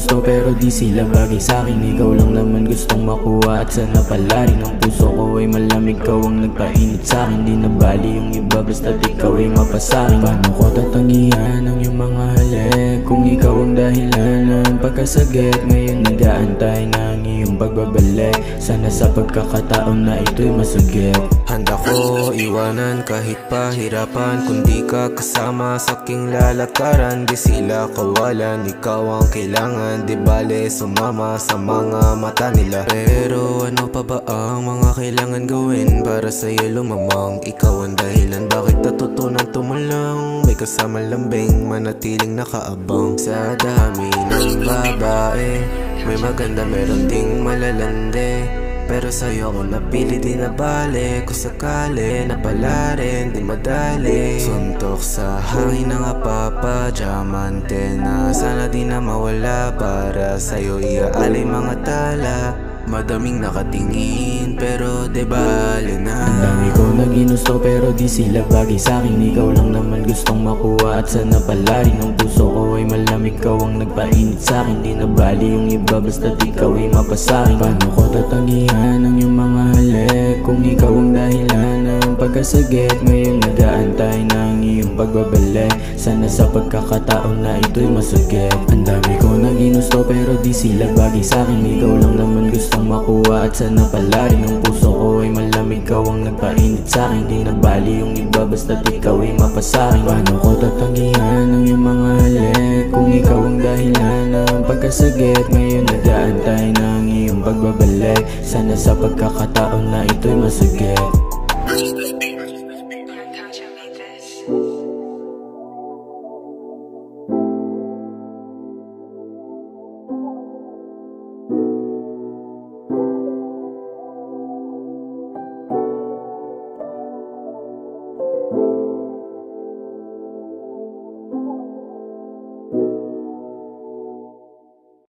ginusto pero di sila bagay sa'kin. Ikaw lang naman gustong makuha at sana pala rin ang puso ko ay malamig. Ikaw ang nagpainit sa'kin, di na bali yung iba basta't ikaw ay mapasakin. Paano ko tatangihan ang iyong mga halik kung ikaw ang dahilan ng pagkasagit? Ngayon nag-aantay na ang iyong pagbabalik, sana sa pagkakataon na ito'y masugit. Handa ko iwanan kahit pahirapan, kung di ka kasama sa aking lalakaran. Di sila kawalan, ikaw ang kailangan, di bale sumama sa mga mata nila. Pero ano pa ba ang mga kailangan gawin para sa'yo lumamang? Ikaw ang dahilan bakit natutunan tumulang, may kasama lambing, manatiling nakaabang. Sa dami ng babae, may maganda meron ding malalande, pero sa'yo ko napili, di na bale. Kung sakali na pala rin, di madali. Suntok sa hangin ng apapa, diamante na sana di na mawala. Para sa'yo iaalay mga tala, madaming nakatingin pero di bale na. Ang dami ko na ginusto pero di sila bagay sa'kin. Ikaw lang naman gustong makuha at sana pala rin ang puso ko ay malamig. Ikaw ang nagpainit sa'kin, di na bali yung iba basta't ikaw ay mapasakin. Paano ko tatangihan ang iyong mga halik kung ikaw ang dahilan ng pagkasagit? Ngayon nag-aantay na ang iyong pagbabalik, sana sa pagkakataon na ito'y masugit. Ang dami ko na ginusto pero di sila bagay sa'kin. Ikaw lang naman gustong makuha at sana pala rin ang puso ko ay malamig. Ikaw ang nagpainit sa'kin, di na bali yung iba basta't ikaw ay mapasakin. Paano ko tatangihan ang iyong mga halik kung ikaw ang dahilan ng pagkasagit? Ngayon nag-aantay na ang iyong pagbabalik, sana sa pagkakataon na ito'y masugit.